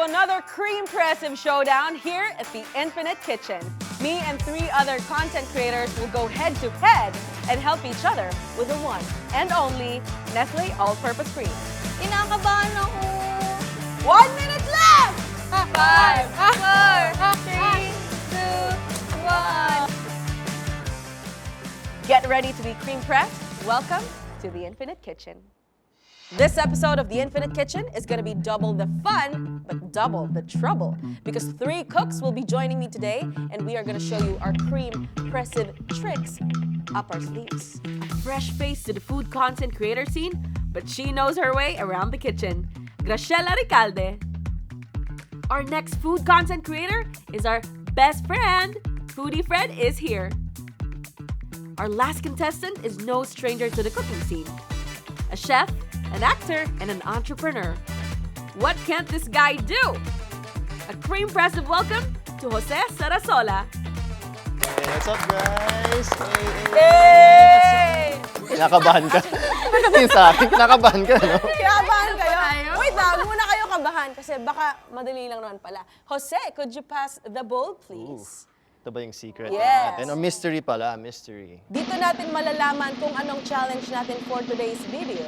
another CREAMpressive showdown here at the Infinite Kitchen. Me and 3 other content creators will go head-to-head and help each other with the one and only Nestle All-Purpose Cream. Kinakabahan ako. 1 minute left! 5, 4, 3, 2, 1. Get ready to be cream-pressed. Welcome to the Infinite Kitchen. This episode of The Infinite Kitchen is going to be double the fun, but double the trouble. Because 3 cooks will be joining me today, and we are going to show you our cream-pressive tricks up our sleeves. A fresh face to the food content creator scene, but she knows her way around the kitchen. Gracella Ricalde. Our next food content creator is our best friend. FoodieFred is here. Our last contestant is no stranger to the cooking scene. A chef, an actor, and an entrepreneur. What can't this guy do? A cream-pressive welcome to Jose Sarasola. Hey, what's up, guys? Hey! Kinakabahan ka. Nakatingin sa akin, kinakabahan ka, no? Kinakabahan kayo? Wait lang, muna kayo kabahan kasi baka madali lang naman pala. Jose, could you pass the bowl, please? Ito ba yung secret Yes. natin? O mystery pala, mystery. Dito natin malalaman kung anong challenge natin for today's video.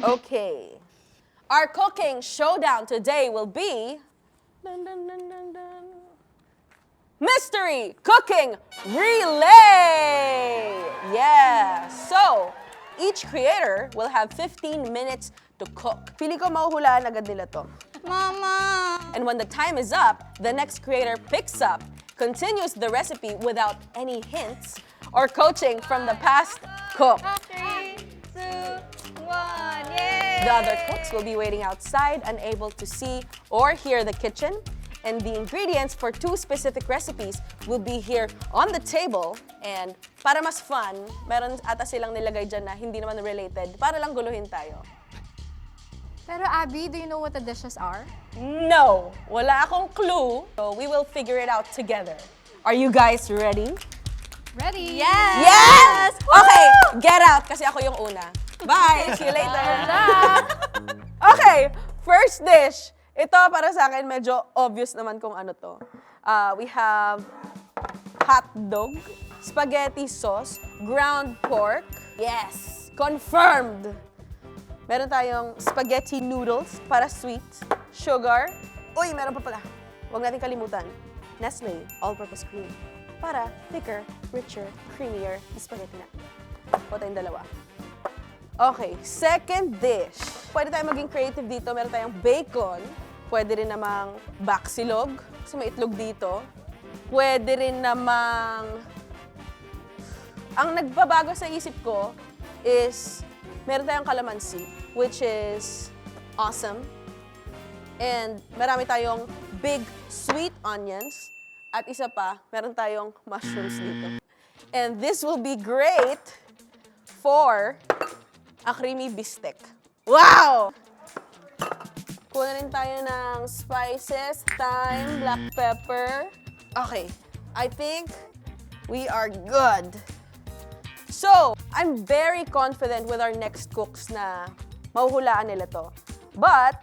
Okay. Our cooking showdown today will be dun, dun, dun, dun, dun. Mystery Cooking Relay! Yeah! So, each creator will have 15 minutes to cook. Pili ko mahuhulaan agad nila to. Mama! And when the time is up, the next creator picks up, continues the recipe without any hints or coaching from the past cook. 3, 2, 1, yay! The other cooks will be waiting outside, unable to see or hear the kitchen. And the ingredients for 2 specific recipes will be here on the table. And para mas fun, meron ata silang nilagay dyan na hindi naman related, para lang guluhin tayo. Pero Abby, do you know what the dishes are? No, wala akong clue. So we will figure it out together. Are you guys ready? Ready? Yes! Okay, get out kasi ako yung una. Bye! See you later! Okay, first dish. Ito para sa akin medyo obvious naman kung ano to. We have hot dog, spaghetti sauce, ground pork. Yes! Confirmed! Meron tayong spaghetti noodles para sweet, sugar. Uy, meron pa pala. Huwag natin kalimutan. Nestle All-Purpose Cream para thicker, richer, creamier spaghetti na. O tayong dalawa. Okay, second dish. Pwede tayong maging creative dito. Meron tayong bacon. Pwede rin namang baksilog. Kasi may itlog dito. Pwede rin namang... Ang nagbabago sa isip ko is meron tayong calamansi, which is awesome. And marami tayong big sweet onions. At isa pa, meron tayong mushrooms dito. And this will be great for a creamy bistek. Wow! Kuha rin tayo ng spices, thyme, black pepper. Okay, I think we are good. So, I'm very confident with our next cooks na mahuhulaan nila to. But,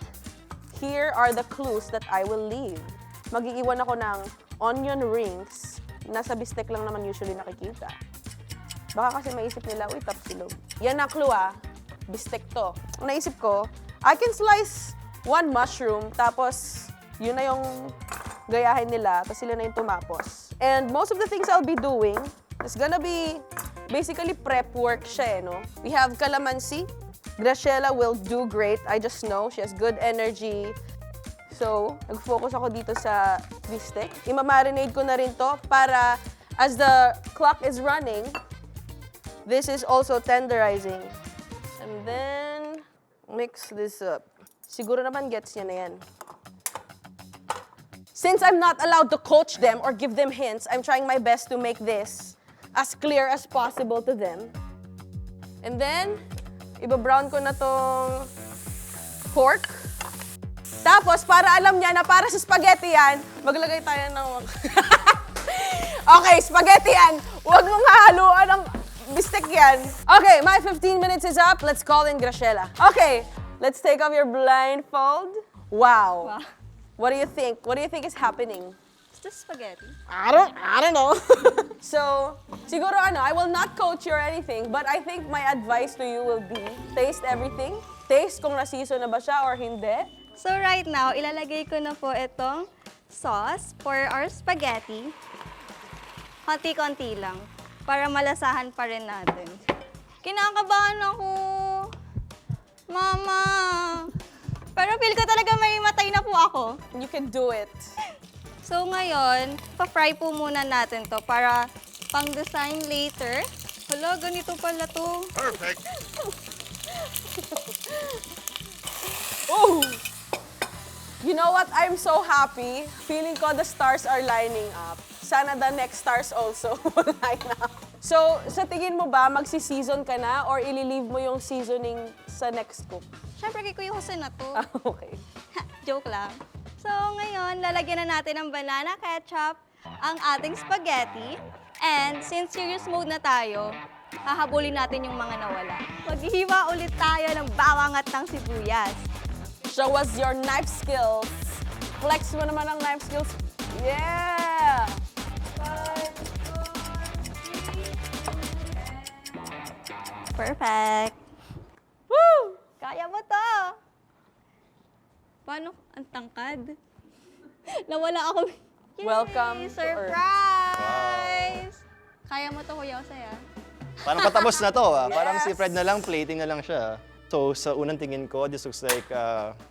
here are the clues that I will leave. Mag-iiwan ako ng onion rings. Nasa bistek lang naman usually nakikita. Baka kasi maisip nila, uy, tapsilog. Yan ang clue bistek to. Naisip ko, I can slice 1 mushroom, tapos yun na yung gayahin nila, tapos sila na yung tumapos. And most of the things I'll be doing is gonna be basically prep work siya, no? We have calamansi. Gracella will do great. I just know. She has good energy. So, nag-focus ako dito sa bistek. Imamarinate ko na rin to para as the clock is running, this is also tenderizing. And then, mix this up. Siguro naman gets niya na yan. Since I'm not allowed to coach them or give them hints, I'm trying my best to make this as clear as possible to them. And then, iba-brown ko na tong pork. Tapos, para alam niya na para sa spaghetti yan, maglagay tayo ng... Okay, spaghetti yan. Huwag mong hahaluan ng bistek yan. Okay, my 15 minutes is up. Let's call in Gracella. Okay, let's take off your blindfold. Wow. What do you think? What do you think is happening? It's just spaghetti. I don't know. So, siguro I will not coach you or anything, but I think my advice to you will be, taste everything. Taste kung na-season na ba siya or hindi. So right now, ilalagay ko na po itong sauce for our spaghetti. Konti-konti lang, para malasahan pa rin natin. Kinakabahan ako. Mama! Pero feel ko talaga may matay na po ako. You can do it. So ngayon, pa-fry po muna natin to para pang-design later. Hala, ganito pala to. Perfect. Oh! You know what? I'm so happy. Feeling ko the stars are lining up. Sana the next stars also will line up. So, sa tingin mo ba, magsi-season ka na or ililive mo yung seasoning sa next cook? Siyempre, kay Kuya Jose na to. Okay. Joke lang. So ngayon, lalagyan na natin ng banana ketchup ang ating spaghetti. And since serious mode na tayo, hahabulin natin yung mga nawala. Maghihiwa ulit tayo ng bawang at ng sibuyas. Show us your knife skills. Flex mo naman ang knife skills. Yeah! 5, 4, 3, Perfect. woo! Kaya mo to! Paano? Ang tangkad. Nawala ako. Yay! Welcome to Surprise! Kaya mo to, Kuya Jose, ah. Parang patapos na to. Parang si Fred na lang, plating na lang siya. So sa unang tingin ko, this looks like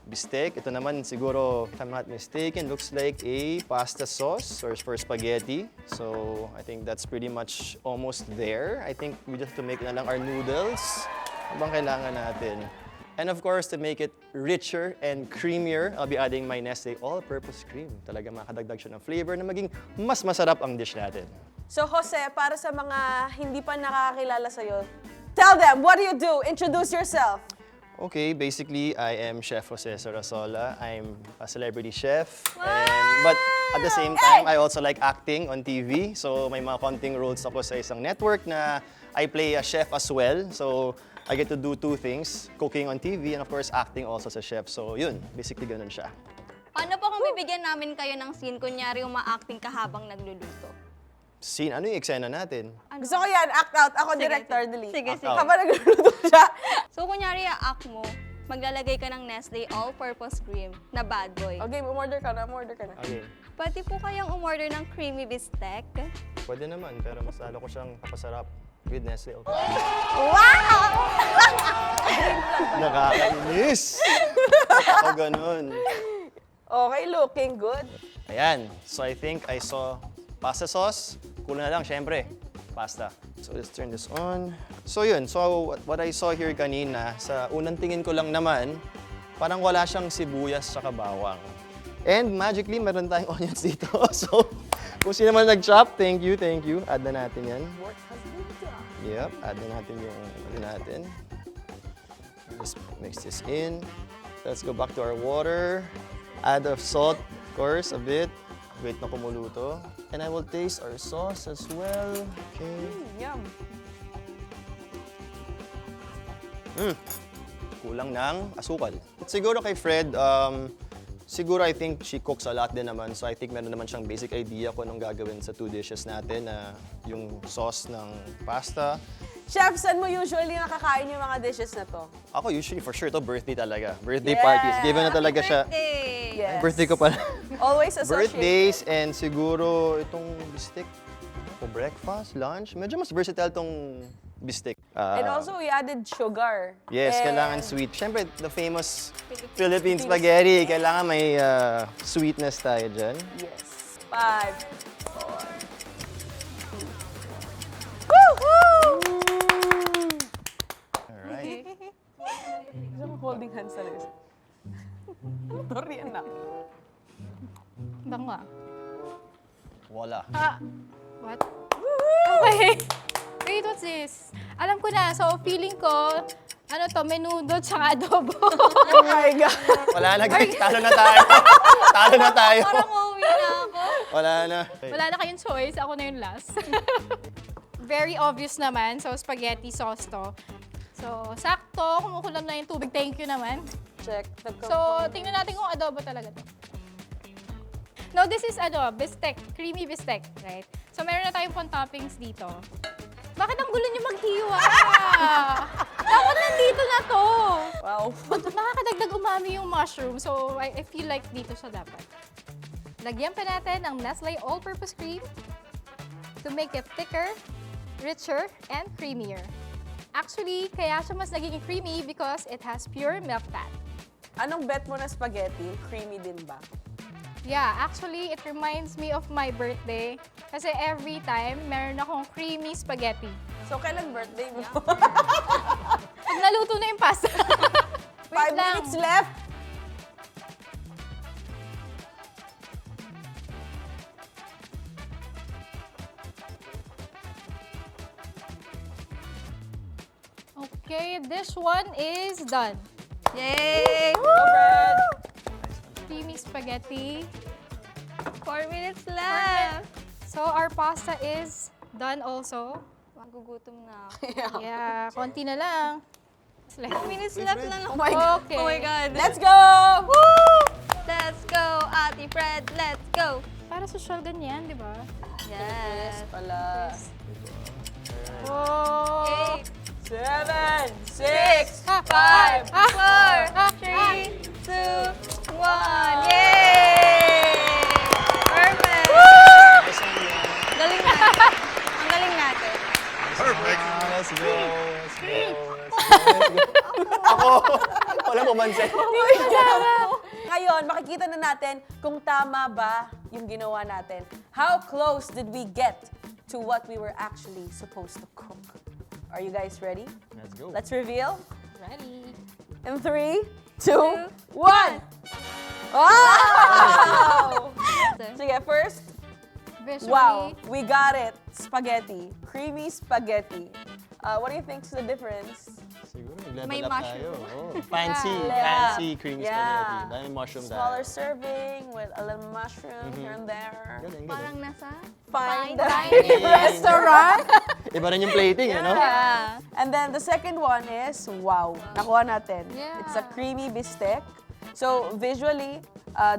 bistec. Ito naman siguro, if I'm not mistaken, looks like a pasta sauce or for spaghetti. So I think that's pretty much almost there. I think we just have to make na lang our noodles. Ano bang kailangan natin? And of course, to make it richer and creamier, I'll be adding my Nestle all-purpose cream. Talaga makadagdag siya ng flavor na maging mas masarap ang dish natin. So, Jose, para sa mga hindi pa nakakilala sa'yo, tell them, what do you do? Introduce yourself. Okay, basically, I am Chef Jose Sarasola. I'm a celebrity chef. But at the same time, I also like acting on TV. So may mga konting roles ako sa isang network na I play a chef as well. So I get to do two things, cooking on TV and of course acting also as a chef. So yun, basically ganun siya. Paano po kung bibigyan namin kayo ng scene, kunyari uma-acting ka habang nagluluto? Scene, ano yung eksena natin? Gusto ko yan, act out. Ako director, dali. Sige, Act sige. out. Habang nagluluto siya. So, kunyari, act mo, maglalagay ka ng Nestle all-purpose cream na bad boy. Okay, umorder ka na, umorder ka na. Okay, Pwede po kayang umorder ng creamy bistec. pwede naman, pero mas lalo ko siyang papasarap with Nestle. Okay. Wow! Nakakainis! O ganun. Okay, looking good. Ayan. So I think I saw pasta sauce. Kulang na lang, syempre. Pasta. So let's turn this on. So yun. So what I saw here kanina, sa unang tingin ko lang naman, parang wala siyang sibuyas sa bawang. And magically, meron tayong onions dito. So kung sino man nag-chop, thank you, thank you. Add na natin yan. Work has been done. Yep, add na natin yung ano natin. Just mix this in. Let's go back to our water. Add of salt, of course, a bit. Wait na kumuluto. And I will taste our sauce as well. Okay. Yum. Kulang ng asukal. At siguro kay Fred, siguro I think she cooks a lot din naman. So I think meron naman siyang basic idea kung anong gagawin sa two dishes natin na yung sauce ng pasta. Chef, saan mo usually nakakain yung mga dishes na to? Ako usually for sure to birthday talaga. Birthday Yeah. parties. Given na talaga siya. Birthday! Yes. Birthday ko pala. Always associated. Birthdays and siguro itong bistek. For breakfast, lunch. Medyo mas versatile tong bistek. And also, we added sugar. Yes, And kailangan sweet. Siyempre, the famous Philippine spaghetti. Kailangan may sweetness tayo dyan. Yes. 5, 4, 3. Woo! Alright. Gusto mo holding hands talaga. Sorry, anak. Bango ah. Wala. What? Okay. Wait, what's this? Alam ko na. So, feeling ko, ano to, menudo tsaka adobo. Oh my God. Wala na guys. Talo na tayo. Talo na tayo. Parang uuwi na ako. Wala na. Wala na kayong choice. Ako na yung last. Very obvious naman. So, spaghetti sauce to. So, sakto. Kumukulam na yung tubig. Thank you naman. Check the So, tingnan natin kung adobo talaga to. No, this is bistec. Creamy bistec, right? So, meron na tayong pang toppings dito. Bakit ang gulo niyo maghiwa? Dapat nandito na to. Wow. Nakakadagdag umami yung mushroom. So, I feel like dito siya dapat. Lagyan pa natin ng Nestle All-Purpose Cream to make it thicker, richer, and creamier. Actually, kaya siya mas naging creamy because it has pure milk fat. Anong bet mo na spaghetti? Creamy din ba? Yeah, actually, it reminds me of my birthday. Kasi every time, meron akong creamy spaghetti. So, kailan birthday mo? Pag naluto na yung pasta. 5 minutes left. Okay, this one is done. Yay! Go, Fred. Creamy spaghetti. 4 minutes left. So, our pasta is done also. Magugutom na ako. Yeah, konti na lang. 4 minutes left na lang. Oh my God. Okay. Oh my God. Let's go! Let's go, Ate Fred. Let's go. Para social ganyan, di ba? Yes. Pala. Oh! 7, 6, 5, 4, 3, 2, 1. Yay! Perfect! Galing natin. Ang galing natin. Perfect. Let's go. Let's go. Let's go. Ako, walang pumansin. Ngayon, makikita na natin kung tama ba yung ginawa natin. How close did we get to what we were actually supposed to cook? Are you guys ready? Let's go. Let's reveal. Ready. In 3, 2, 1! Wow! Sige, first, Visually, wow, we got it. Spaghetti. Creamy spaghetti. What do you think's the difference? Siguro, nag-level May up tayo. mushroom. Oh, fancy, Yeah. fancy creamy Yeah. spaghetti. Dami mushroom Smaller tayo. serving with a little mushroom here and there. Galing, Parang galing. nasa Fine dining dining restaurant. Iba rin yung plating, ano? Yeah. And then the second one is, wow, nakuha natin. Yeah. It's a creamy bistec. So visually,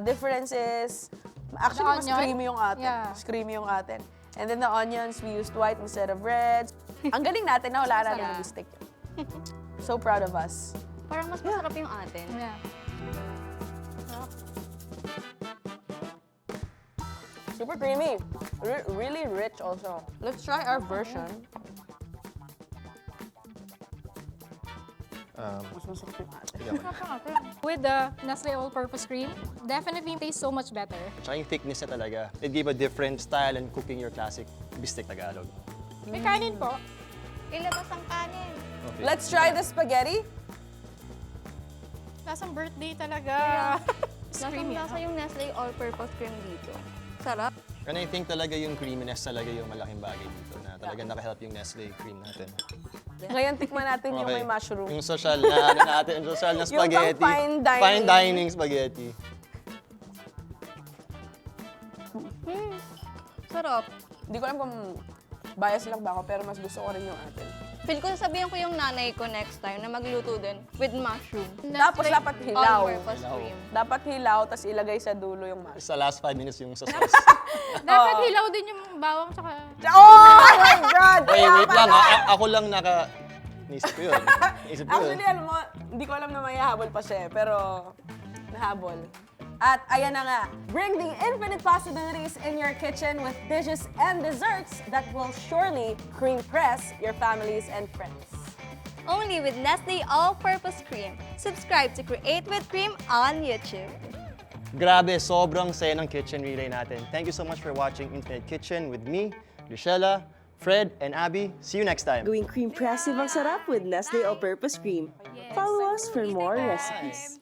difference is, actually mas onion? creamy yung atin. Yeah. Mas creamy yung atin. And then the onions, we used white instead of red. Ang galing natin na wala natin yung bistec. So proud of us. Parang mas masarap yung atin. yeah. Super creamy. Really rich also. Let's try our version. Mas masarap yung atin. With the Nestle All-Purpose Cream, definitely tastes so much better. Tsaka yung thickness na talaga. It gave a different style in cooking your classic bistek Tagalog. May kanin po. Ilabas ang kanin. Okay. Let's try the spaghetti. Lasang birthday talaga. It's creamy. Lasang-lasa yung Nestle All-Purpose Cream dito. Sarap. And I think talaga yung creaminess talaga yung malaking bagay dito na talaga nakahelp yung Nestle cream natin. Ngayon, tikman natin yung Okay. may mushroom. Yung social na ano natin, yung social na Yung pang spaghetti. fine dining. Fine dining spaghetti. Sarap. Hindi ko alam kung bias lang ba ako, pero mas gusto ko rin yung atin. Feel ko sasabihin ko yung nanay ko next time na magluto din with mushroom. Tapos dapat hilaw. All-purpose Hilaw. cream. Dapat hilaw, tapos ilagay sa dulo yung mushroom. Sa last 5 minutes yung sa sauce. Dapat hilaw din yung bawang tsaka... Oh my God! Wait, Kaya wait lang. pala. Ako lang Naisip ko yun. Naisip ko yun. Actually, alam mo, hindi ko alam na may habol pa siya, pero nahabol. At ayan na nga, bring the infinite possibilities in your kitchen with dishes and desserts that will surely cream-press your families and friends. Only with Nestle All-Purpose Cream. Subscribe to Create with Cream on YouTube. Grabe, sobrang saya ng kitchen relay natin. Thank you so much for watching Infinite Kitchen with me, Gracella, Fred, and Abi. See you next time. Gawing creampressive ang sarap with Nestle All-Purpose Cream. Follow us for more recipes.